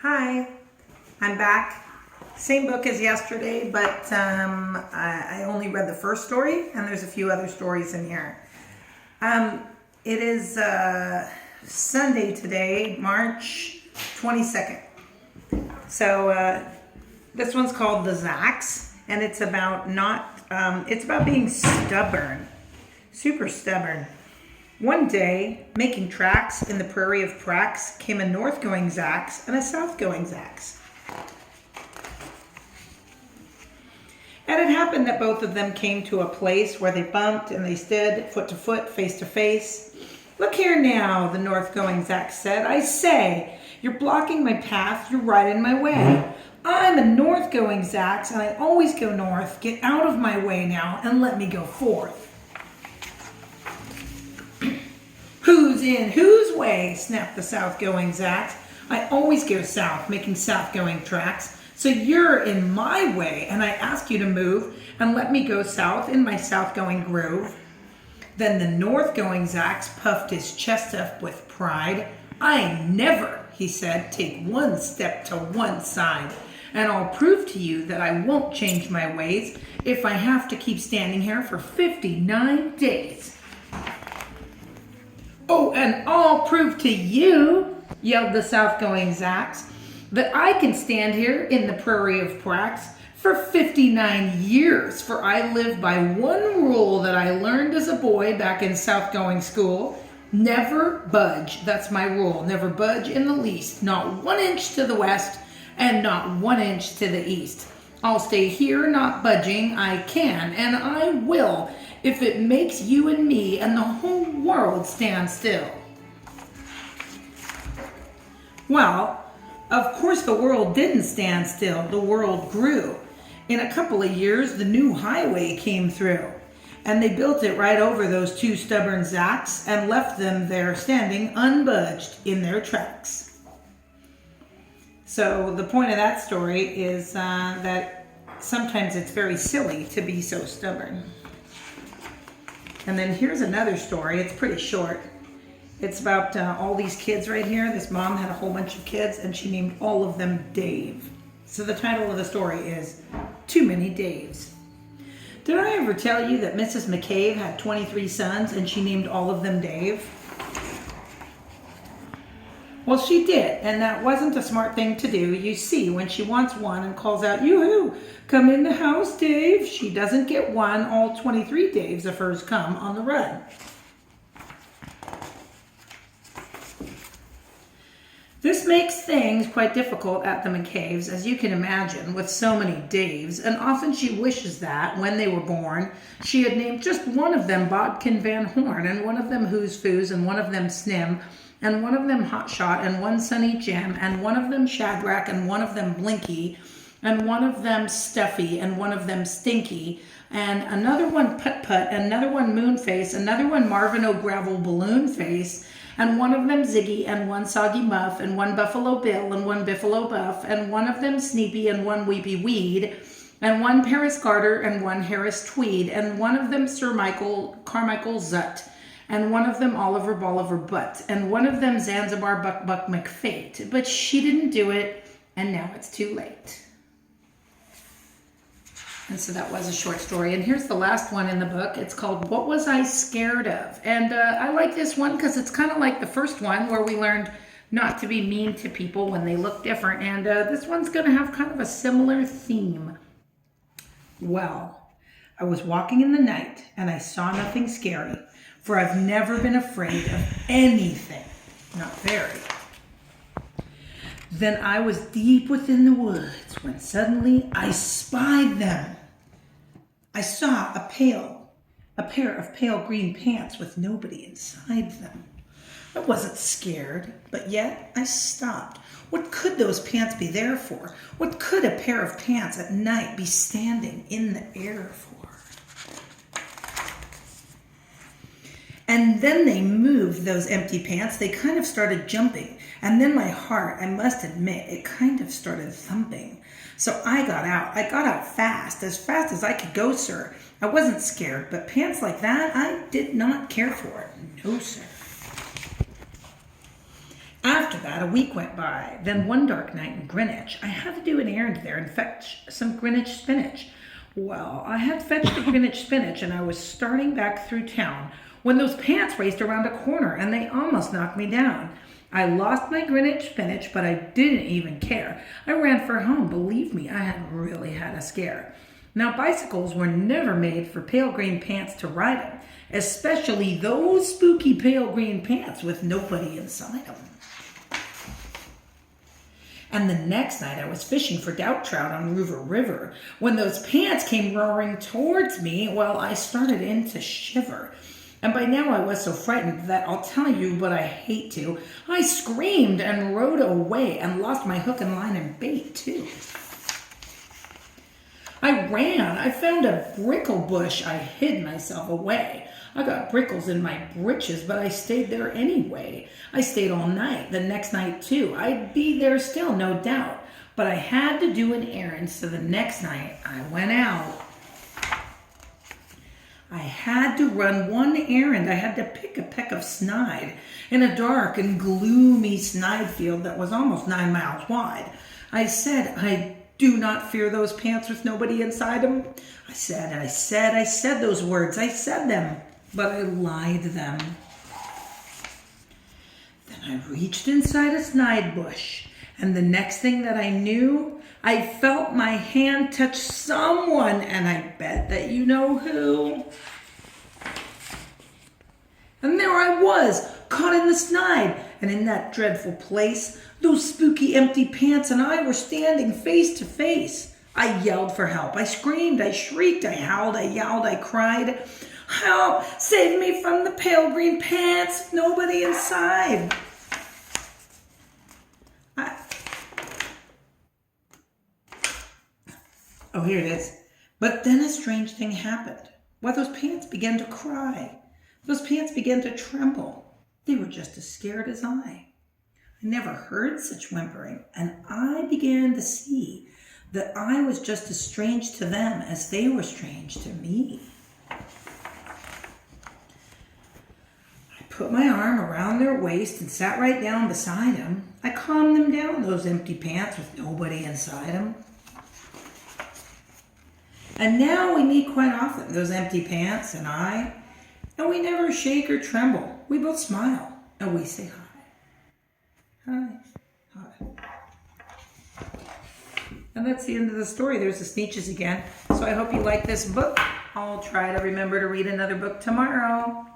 Hi, I'm back. Same book as yesterday, but I only read the first story, and there's a few other stories in here. It is Sunday today, March 22nd. So this one's called The Zacks, and it's about it's about being stubborn, super stubborn. One day, making tracks in the prairie of Prax, came a north-going Zacks and a south-going Zacks. And it happened that both of them came to a place where they bumped and they stood foot to foot, face to face. "Look here now," the north-going Zacks said. "I say, you're blocking my path, you're right in my way. I'm a north-going Zacks and I always go north. Get out of my way now and let me go forth." "Who's in whose way?" snapped the south-going Zacks. "I always go south, making south-going tracks. So you're in my way, and I ask you to move and let me go south in my south-going groove." Then the north-going Zacks puffed his chest up with pride. "I never," he said, "take one step to one side. And I'll prove to you that I won't change my ways if I have to keep standing here for 59 days. "Oh, and I'll prove to you," yelled the south-going Zacks, "that I can stand here in the prairie of Prax for 59 years, for I live by one rule that I learned as a boy back in south-going school. Never budge. That's my rule. Never budge in the least. Not 1 inch to the west and not 1 inch to the east. I'll stay here, not budging. I can, and I will, if it makes you and me and the whole world stand still." Well, of course the world didn't stand still. The world grew. In a couple of years, the new highway came through, and they built it right over those two stubborn Zacks and left them there standing unbudged in their tracks. So the point of that story is that sometimes it's very silly to be so stubborn. And then here's another story. It's pretty short. It's about all these kids right here. This mom had a whole bunch of kids, and she named all of them Dave. So the title of the story is Too Many Daves. Did I ever tell you that Mrs. McCabe had 23 sons, and she named all of them Dave? Well, she did, and that wasn't a smart thing to do. You see, when she wants one and calls out, "Yoo-hoo, come in the house, Dave," she doesn't get one. All 23 Daves of hers come on the run. This makes things quite difficult at the McCaves, as you can imagine, with so many Daves, and often she wishes that, when they were born, she had named just one of them Bodkin Van Horn, and one of them Who's Foos, and one of them Snim, and one of them Hotshot, and one Sunny Jim, and one of them Shadrach, and one of them Blinky, and one of them Stuffy, and one of them Stinky, and another one Put-Put, another one Moonface, another one Marvin O'Gravel Balloon Face, and one of them Ziggy, and one Soggy Muff, and one Buffalo Bill, and one Biffalo Buff, and one of them Sneepy, and one Weepy Weed, and one Paris Carter, and one Harris Tweed, and one of them Sir Carmichael Zut, and one of them Oliver Bolivar Butt, and one of them Zanzibar Buck McFate. But she didn't do it, and now it's too late. And so that was a short story. And here's the last one in the book. It's called What Was I Scared Of? And I like this one because it's kind of like the first one where we learned not to be mean to people when they look different. And this one's going to have kind of a similar theme. "Well, I was walking in the night and I saw nothing scary, for I've never been afraid of anything. Not very. Then I was deep within the woods when suddenly I spied them. I saw a pair of pale green pants with nobody inside them. I wasn't scared, but yet I stopped. What could those pants be there for? What could a pair of pants at night be standing in the air for? And then they moved, those empty pants. They kind of started jumping. And then my heart, I must admit, it kind of started thumping. So I got out. I got out fast as I could go, sir. I wasn't scared, but pants like that, I did not care for it. No, sir. After that, a week went by. Then one dark night in Greenwich, I had to do an errand there and fetch some Greenwich spinach. Well, I had fetched the Greenwich spinach and I was starting back through town when those pants raced around a corner and they almost knocked me down. I lost my Greenwich spinach, but I didn't even care. I ran for home. Believe me, I had really had a scare. Now, bicycles were never made for pale green pants to ride in, especially those spooky pale green pants with nobody inside them. And the next night I was fishing for doubt trout on River River. When those pants came roaring towards me, well, I started in to shiver. And by now I was so frightened that I'll tell you, but I hate to. I screamed and rode away and lost my hook and line and bait too. I ran. I found a brickle bush. I hid myself away. I got brickles in my britches, but I stayed there anyway. I stayed all night, the next night too. I'd be there still, no doubt. But I had to do an errand, so the next night I went out. I had to run one errand. I had to pick a peck of snide in a dark and gloomy snide field that was almost 9 miles wide. I said, I do not fear those pants with nobody inside them. I said those words. I said them, but I lied them. Then I reached inside a snide bush, and the next thing that I knew, I felt my hand touch someone, and I bet that you know who. And there I was, caught in the snide, and in that dreadful place, those spooky empty pants and I were standing face to face. I yelled for help. I screamed, I shrieked, I howled, I yelled, I cried. Help! Save me from the pale green pants! Nobody inside! Oh, here it is. But then a strange thing happened. Why, those pants began to cry. Those pants began to tremble. They were just as scared as I. I never heard such whimpering, and I began to see that I was just as strange to them as they were strange to me. I put my arm around their waist and sat right down beside them. I calmed them down, those empty pants with nobody inside them. And now we meet quite often, those empty pants and I, and we never shake or tremble. We both smile and we say hi. Hi. Hi. And that's the end of the story. There's the Sneetches again. So I hope you like this book. I'll try to remember to read another book tomorrow.